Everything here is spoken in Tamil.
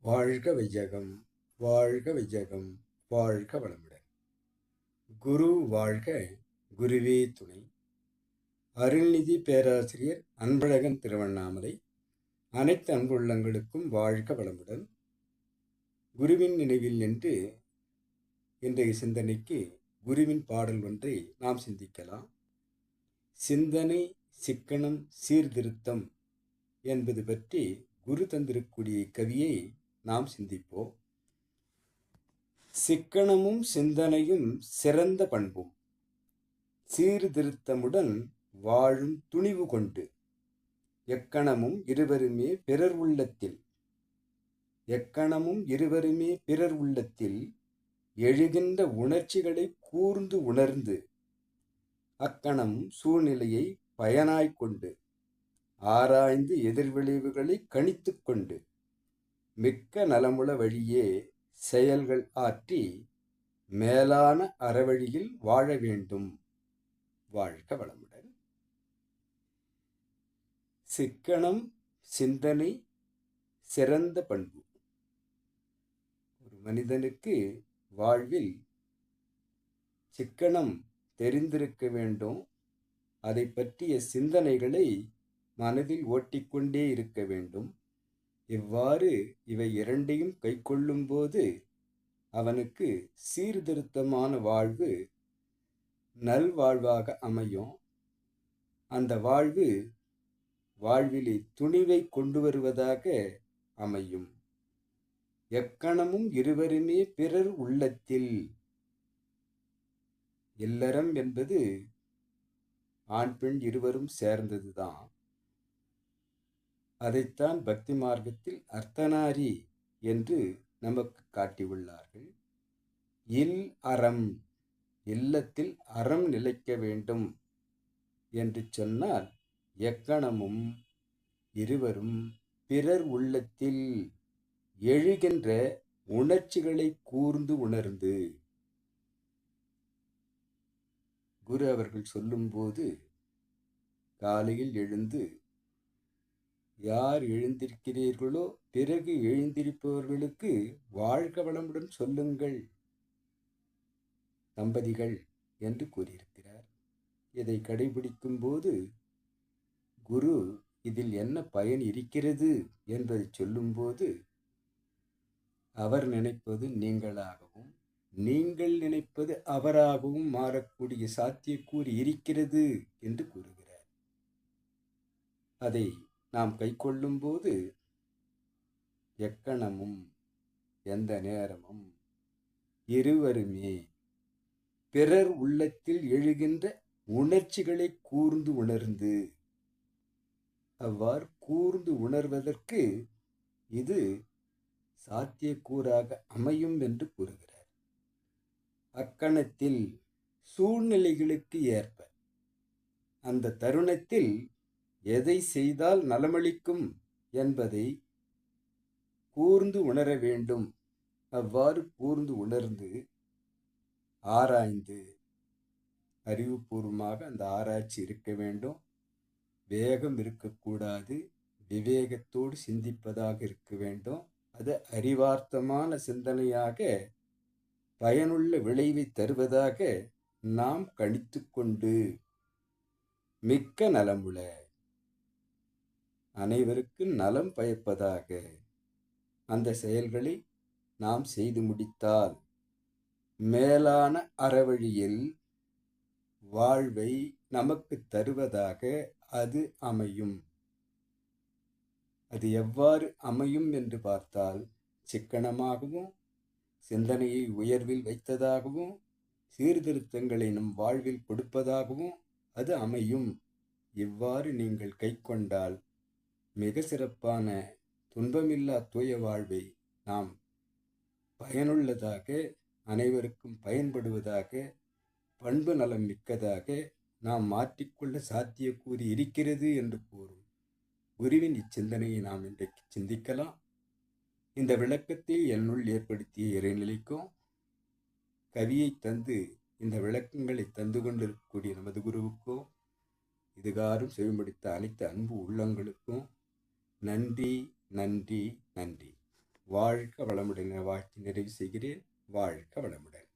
வாழ்க வையகம், வாழ்க வையகம், வாழ்க வளமுடன். குரு வாழ்க, குருவே துணை. அருள்நிதி பேராசிரியர் அன்பழகன் திருவண்ணாமலை. அனைத்து அன்புள்ளங்களுக்கும் வாழ்க வளமுடன். குருவின் நினைவில் நின்று இன்றைய சிந்தனைக்கு குருவின் பாடல் ஒன்றை நாம் சிந்திக்கலாம். சிந்தனை சிக்கனம் சீர்திருத்தம் என்பது பற்றி குரு தந்திருக்கூடிய கவியை நாம் சிந்திப்போம். சிக்கனமும் சிந்தனையும் சிறந்த பண்பும் சீர்திருத்தமுடன் வாழும் துணிவு கொண்டு எக்கணமும் இருவருமே பிறர் உள்ளத்தில் எழுகின்ற உணர்ச்சிகளை கூர்ந்து உணர்ந்து அக்கணமும் சூழ்நிலையை பயனாய்கொண்டு ஆராய்ந்து எதிர்விளைவுகளை கணித்து கொண்டு மிக்க நலமுள்ள வழியே செயல்கள் ஆற்றி மேலான அறவழியில் வாழ வேண்டும். வாழ்க வளமுடன். சிக்கனம் சிந்தனை சிறந்த பண்பு. ஒரு மனிதனுக்கு வாழ்வில் சிக்கனம் தெரிந்திருக்க வேண்டும். அதை பற்றிய சிந்தனைகளை மனதில் ஓட்டிக்கொண்டே இருக்க வேண்டும். இவ்வாறு இவை இரண்டையும் கைக்கொள்ளும் போது அவனுக்கு சீர்திருத்தமான வாழ்வு நல்வாழ்வாக அமையும். அந்த வாழ்விலே துணிவை கொண்டு வருவதாக அமையும். எக்கணமும் இருவருமே பிறர் உள்ளத்தில். இல்லறம் என்பது ஆண் பெண் இருவரும் சேர்ந்ததுதான். அதைத்தான் பக்தி மார்க்கத்தில் அர்த்தநாரி என்று நமக்கு காட்டியுள்ளார்கள். அறம், இல்லத்தில் அறம் நிலைக்க வேண்டும் என்று சொன்னால் எக்கணமும் இருவரும் பிறர் உள்ளத்தில் எழுகின்ற உணர்ச்சிகளை கூர்ந்து உணர்ந்து. குரு அவர்கள் சொல்லும்போது காலையில் எழுந்து யார் எழுந்திருக்கிறீர்களோ பிறகு எழுந்திருப்பவர்களுக்கு வாழ்க வளமுடன் சொல்லுங்கள் தம்பதிகள் என்று கூறியிருக்கிறார். இதை கடைபிடிக்கும் போது குரு இதில் என்ன பயன் இருக்கிறது என்பதை சொல்லும்போது அவர் நினைப்பது நீங்களாகவும் நீங்கள் நினைப்பது அவராகவும் மாறக்கூடிய சாத்தியக்கூறு இருக்கிறது என்று கூறுகிறார். அதை நாம் கைக்கொள்ளும் போது எக்கணமும் எந்த நேரமும் இருவருமே பிறர் உள்ளத்தில் எழுகின்ற உணர்ச்சிகளை கூர்ந்து உணர்ந்து. அவ்வாறு கூர்ந்து உணர்வதற்கு இது சாத்தியக்கூறாக அமையும் என்று கூறுகிறார். அக்கணத்தில் சூழ்நிலைகளுக்கு ஏற்ப அந்த தருணத்தில் எதை செய்தால் நலமளிக்கும் என்பதை கூர்ந்து உணர வேண்டும். அவ்வாறு கூர்ந்து உணர்ந்து ஆராய்ந்து அறிவுபூர்வமாக அந்த ஆராய்ச்சி இருக்க வேண்டும். வேகம் இருக்கக்கூடாது. விவேகத்தோடு சிந்திப்பதாக இருக்க வேண்டும். அது அறிவார்த்தமான சிந்தனையாக பயனுள்ள விளைவை தருவதாக நாம் கணித்து கொண்டு மிக்க நலமுள்ள அனைவருக்கும் நலம் பயப்பதாக அந்த செயல்களை நாம் செய்து முடித்தால் மேலான அறவழியில் வாழ்வை நமக்கு தருவதாக அது அமையும். அது எவ்வாறு அமையும் என்று பார்த்தால் சிக்கனமாகவும் சிந்தனையை உயர்வில் வைத்ததாகவும் சீர்திருத்தங்களை நம் வாழ்வில் கொடுப்பதாகவும் அது அமையும். இவ்வாறு நீங்கள் கைக்கொண்டால் மிக சிறப்பான துன்பமில்லா தூய வாழ்வை நாம் பயனுள்ளதாக அனைவருக்கும் பயன்படுவதாக பண்பு நலம் மிக்கதாக நாம் மாற்றிக்கொள்ள சாத்தியக்கூறி இருக்கிறது என்று கூறும் குருவின் இச்சிந்தனையை நாம் இன்றைக்கு சிந்திக்கலாம். இந்த விளக்கத்தை என்னுள் ஏற்படுத்திய இறைநிலைக்கும் கவியை தந்து இந்த விளக்கங்களை தந்து கொண்டிருக்கக்கூடிய நமது குருவுக்கும் இதுகாரும் செவிமடித்த அனைத்து அன்பு உள்ளங்களுக்கும் நன்றி நன்றி நன்றி. வாழ்க வளமுடன் வாழ்த்தி நிறைவு செய்கிறேன். வாழ்க வளமுடன்.